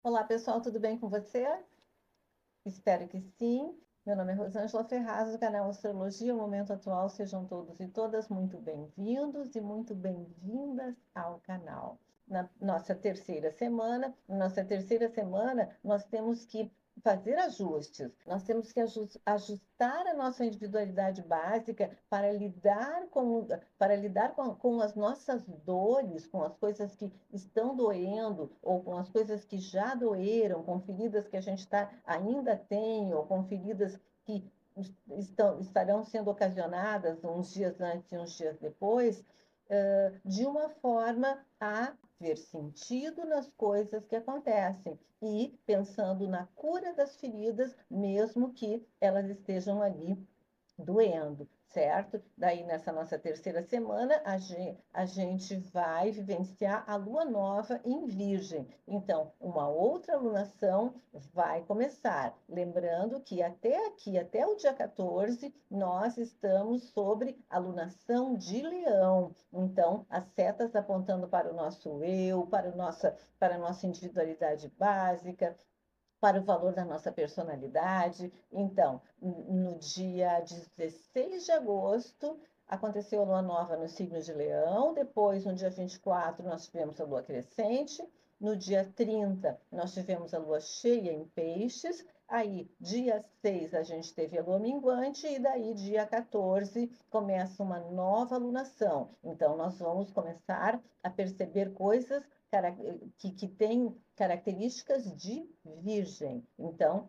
Olá, pessoal, tudo bem com você? Espero que sim. Meu nome é Rosângela Ferraz, do canal Astrologia, o Momento Atual. Sejam todos e todas muito bem-vindos e muito bem-vindas ao canal. Na nossa terceira semana, nós temos que fazer ajustes. Nós temos que ajustar a nossa individualidade básica para lidar com as nossas dores, com as coisas que estão doendo, ou com as coisas que já doeram, com feridas que a gente ainda tem, ou com feridas que estarão sendo ocasionadas uns dias antes e uns dias depois, de uma forma a ver sentido nas coisas que acontecem e pensando na cura das feridas, mesmo que elas estejam ali doendo, certo? Daí, nessa nossa terceira semana, a gente vai vivenciar a lua nova em Virgem. Então, uma outra alunação vai começar. Lembrando que até aqui, até o dia 14, nós estamos sobre a alunação de Leão. Então, as setas apontando para o nosso eu, para a nossa individualidade básica, para o valor da nossa personalidade. Então, no dia 16 de agosto, aconteceu a lua nova no signo de Leão. Depois, no dia 24, nós tivemos a lua crescente. No dia 30, nós tivemos a lua cheia em Peixes. Aí, dia 6, a gente teve a lua minguante. E daí, dia 14, começa uma nova lunação. Então, nós vamos começar a perceber coisas que têm características de Virgem. Então,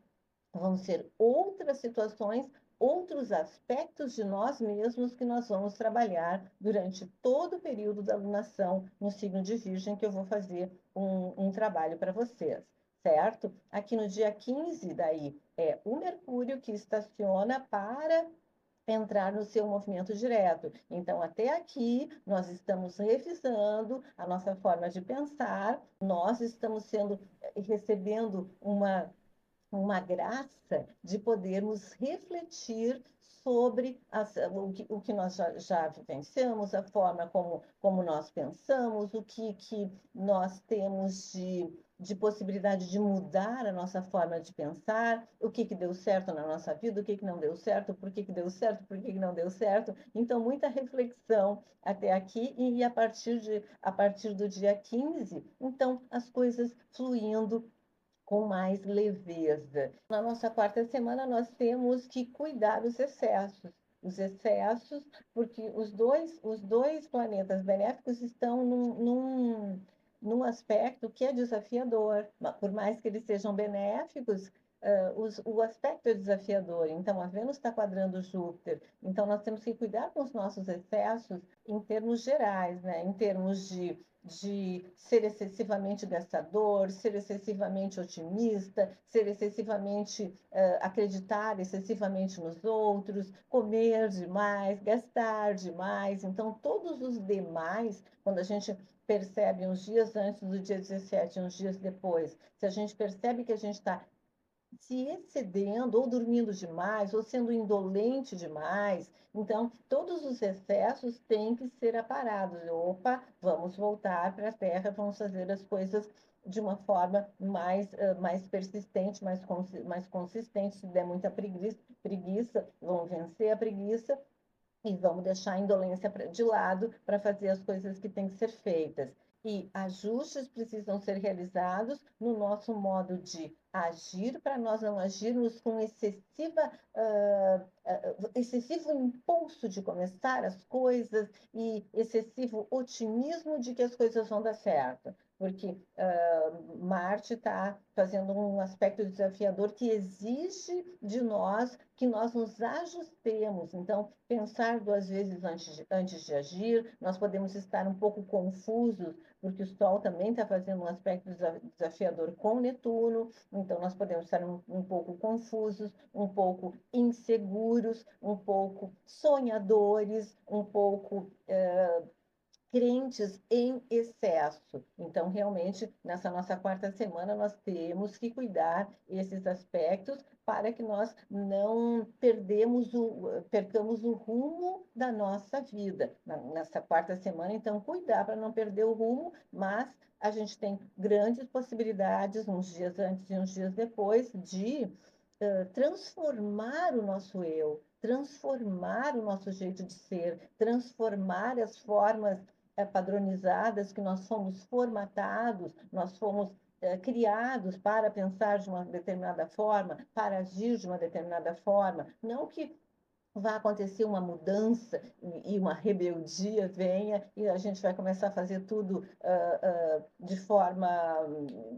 vão ser outras situações, outros aspectos de nós mesmos que nós vamos trabalhar durante todo o período da alunação no signo de Virgem, que eu vou fazer um trabalho para vocês, certo? Aqui no dia 15, daí, é o Mercúrio que estaciona para entrar no seu movimento direto. Então, até aqui, nós estamos revisando a nossa forma de pensar, nós estamos recebendo uma graça de podermos refletir sobre o que nós já vivenciamos, a forma como nós pensamos, o que nós temos de possibilidade de mudar a nossa forma de pensar, o que deu certo na nossa vida, o que não deu certo, por que deu certo, por que não deu certo. Então, muita reflexão até aqui, e a partir do dia 15, então, as coisas fluindo com mais leveza. Na nossa quarta semana, nós temos que cuidar dos excessos. Os excessos, porque os dois planetas benéficos estão num aspecto que é desafiador. Por mais que eles sejam benéficos, o aspecto é desafiador. Então, a Vênus está quadrando Júpiter. Então, nós temos que cuidar com os nossos excessos em termos gerais, né? Em termos de ser excessivamente gastador, ser excessivamente otimista, ser excessivamente acreditar excessivamente nos outros, comer demais, gastar demais. Então, todos os demais, quando a gente percebe uns dias antes do dia 17, uns dias depois, se a gente percebe que a gente está se excedendo, ou dormindo demais, ou sendo indolente demais. Então, todos os excessos têm que ser aparados. Opa, vamos voltar para a Terra, vamos fazer as coisas de uma forma mais persistente, mais consistente. Se der muita preguiça, vamos vencer a preguiça e vamos deixar a indolência de lado para fazer as coisas que têm que ser feitas. E ajustes precisam ser realizados no nosso modo de agir, para nós não agirmos com excessivo impulso de começar as coisas e excessivo otimismo de que as coisas vão dar certo. Porque Marte está fazendo um aspecto desafiador que exige de nós que nós nos ajustemos. Então, pensar duas vezes antes de agir, nós podemos estar um pouco confusos, porque o Sol também está fazendo um aspecto desafiador com Netuno, então nós podemos estar um pouco confusos, um pouco inseguros, um pouco sonhadores, um pouco crentes em excesso. Então, realmente, nessa nossa quarta semana, nós temos que cuidar esses aspectos para que nós não percamos o rumo da nossa vida. Nessa quarta semana, então, cuidar para não perder o rumo, mas a gente tem grandes possibilidades, uns dias antes e uns dias depois, de transformar o nosso eu, transformar o nosso jeito de ser, transformar as formas padronizadas que nós fomos formatados, nós fomos criados para pensar de uma determinada forma, para agir de uma determinada forma. Não que vai acontecer uma mudança e uma rebeldia venha e a gente vai começar a fazer tudo de forma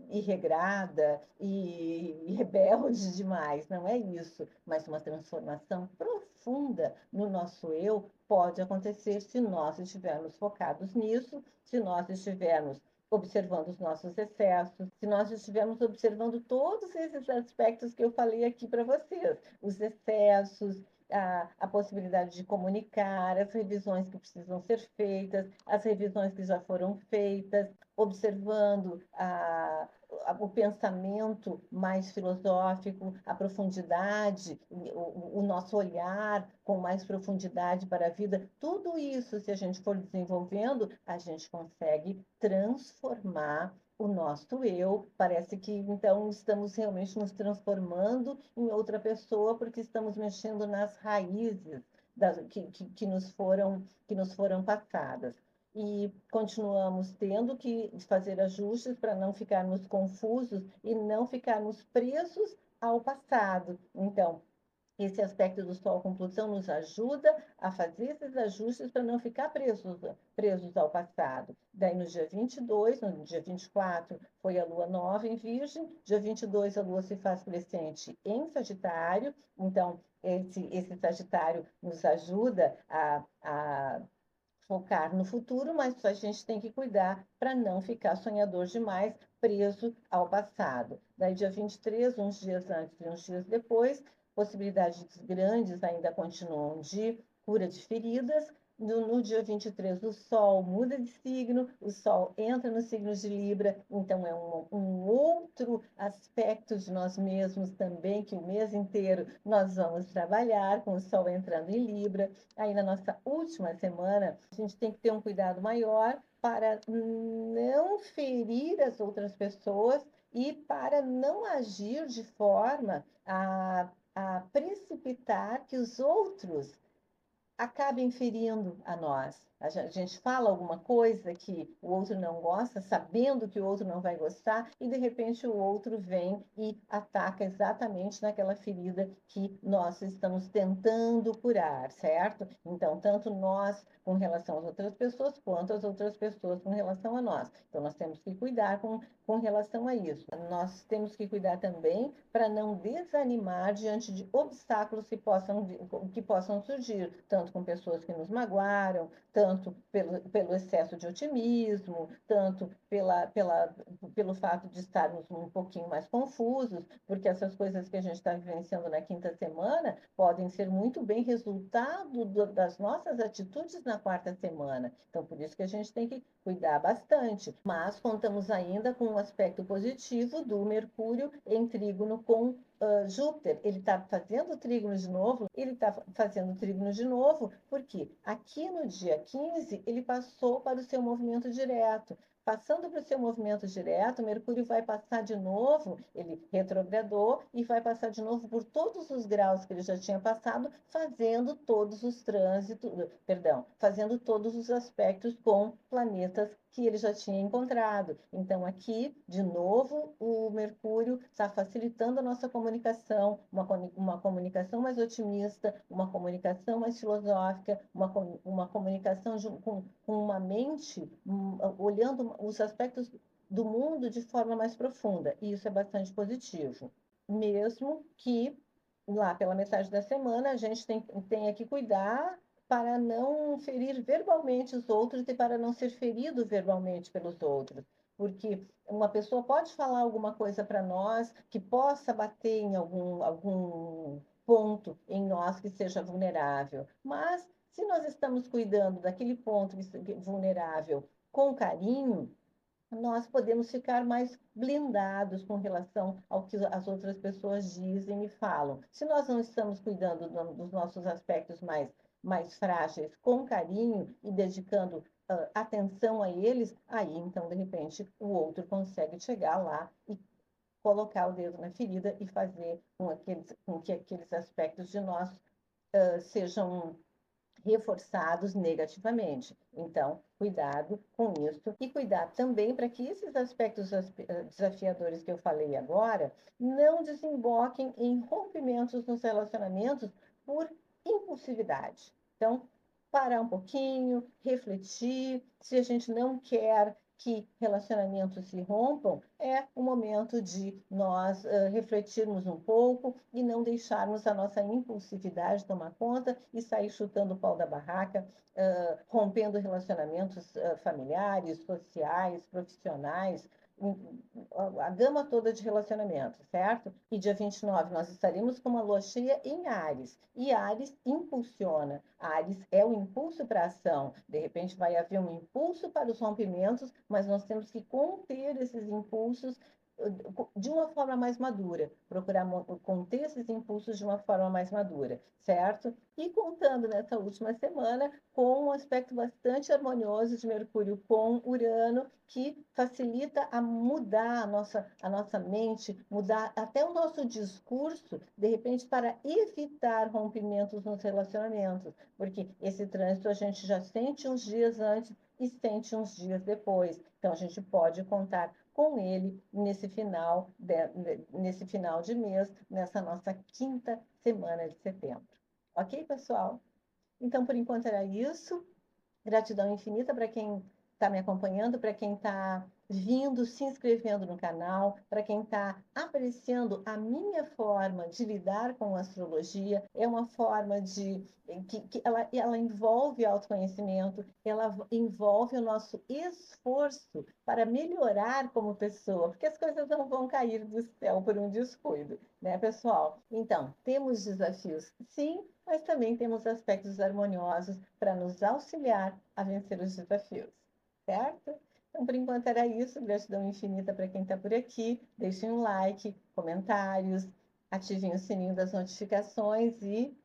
irregrada e rebelde demais. Não é isso, mas uma transformação profunda no nosso eu pode acontecer se nós estivermos focados nisso, se nós estivermos observando os nossos excessos, se nós estivermos observando todos esses aspectos que eu falei aqui para vocês, os excessos, a possibilidade de comunicar, as revisões que precisam ser feitas, as revisões que já foram feitas, observando o pensamento mais filosófico, a profundidade, o nosso olhar com mais profundidade para a vida. Tudo isso, se a gente for desenvolvendo, a gente consegue transformar o nosso eu. Parece que então estamos realmente nos transformando em outra pessoa porque estamos mexendo nas raízes que nos foram passadas. E continuamos tendo que fazer ajustes para não ficarmos confusos e não ficarmos presos ao passado. Então, esse aspecto do Sol com Plutão nos ajuda a fazer esses ajustes para não ficar presos ao passado. Daí, no dia 22, no dia 24, foi a Lua nova em Virgem, dia 22, a Lua se faz crescente em Sagitário, então, esse Sagitário nos ajuda a focar no futuro, mas a gente tem que cuidar para não ficar sonhador demais, preso ao passado. Daí, dia 23, uns dias antes e uns dias depois, possibilidades grandes ainda continuam de cura de feridas. No dia 23, o Sol muda de signo, o Sol entra no signo de Libra, então é um outro aspecto de nós mesmos também, que o mês inteiro nós vamos trabalhar com o Sol entrando em Libra. Aí na nossa última semana, a gente tem que ter um cuidado maior para não ferir as outras pessoas e para não agir de forma a precipitar que os outros acabem ferindo a nós. A gente fala alguma coisa que o outro não gosta, sabendo que o outro não vai gostar, e de repente o outro vem e ataca exatamente naquela ferida que nós estamos tentando curar, certo? Então, tanto nós com relação às outras pessoas, quanto as outras pessoas com relação a nós. Então, nós temos que cuidar com relação a isso. Nós temos que cuidar também para não desanimar diante de obstáculos que possam surgir, tanto com pessoas que nos magoaram, tanto pelo excesso de otimismo, tanto pelo fato de estarmos um pouquinho mais confusos, porque essas coisas que a gente está vivenciando na quinta semana podem ser muito bem resultado das nossas atitudes na quarta semana. Então, por isso que a gente tem que cuidar bastante. Mas contamos ainda com um aspecto positivo do Mercúrio em trígono com Júpiter. Ele está fazendo trígono de novo, porque aqui no dia 15 ele passou para o seu movimento direto. Passando para o seu movimento direto, Mercúrio vai passar de novo, ele retrogradou e vai passar de novo por todos os graus que ele já tinha passado, fazendo todos os trânsitos, perdão, fazendo todos os aspectos com planetas que ele já tinha encontrado. Então, aqui, de novo, o Mercúrio está facilitando a nossa comunicação, uma comunicação mais otimista, uma comunicação mais filosófica, uma comunicação com uma mente olhando os aspectos do mundo de forma mais profunda. E isso é bastante positivo. Mesmo que lá pela metade da semana a gente tenha que cuidar para não ferir verbalmente os outros e para não ser ferido verbalmente pelos outros. Porque uma pessoa pode falar alguma coisa para nós que possa bater em algum ponto em nós que seja vulnerável, mas Se nós estamos cuidando daquele ponto vulnerável com carinho, nós podemos ficar mais blindados com relação ao que as outras pessoas dizem e falam. Se nós não estamos cuidando dos nossos aspectos mais frágeis com carinho e dedicando atenção a eles, aí então, de repente, o outro consegue chegar lá e colocar o dedo na ferida e fazer com que aqueles aspectos de nós sejam reforçados negativamente. Então, cuidado com isso e cuidado também para que esses aspectos desafiadores que eu falei agora não desemboquem em rompimentos nos relacionamentos por impulsividade. Então, parar um pouquinho, refletir, se a gente não quer que relacionamentos se rompam, é o momento de nós refletirmos um pouco e não deixarmos a nossa impulsividade tomar conta e sair chutando o pau da barraca, rompendo relacionamentos familiares, sociais, profissionais, a gama toda de relacionamentos, certo? E dia 29 nós estaremos com uma lua cheia em Áries. E Áries impulsiona. Áries é o impulso para a ação. De repente vai haver um impulso para os rompimentos, mas nós temos que conter esses impulsos de uma forma mais madura, procurar conter esses impulsos de uma forma mais madura, certo? E contando nessa última semana com um aspecto bastante harmonioso de Mercúrio com Urano, que facilita a mudar a nossa mente, mudar até o nosso discurso, de repente, para evitar rompimentos nos relacionamentos, porque esse trânsito a gente já sente uns dias antes e sente uns dias depois. Então, a gente pode contar com ele nesse final de mês, nessa nossa quinta semana de setembro. Ok, pessoal? Então, por enquanto era isso. Gratidão infinita para quem está me acompanhando, para quem está vindo, se inscrevendo no canal, para quem está apreciando a minha forma de lidar com a astrologia. É uma forma que ela envolve autoconhecimento, ela envolve o nosso esforço para melhorar como pessoa, porque as coisas não vão cair do céu por um descuido, né, pessoal? Então, temos desafios, sim, mas também temos aspectos harmoniosos para nos auxiliar a vencer os desafios, certo? Então, por enquanto era isso. Gratidão infinita para quem está por aqui. Deixem um like, comentários, ativem o sininho das notificações e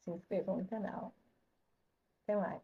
se inscrevam no canal. Até mais.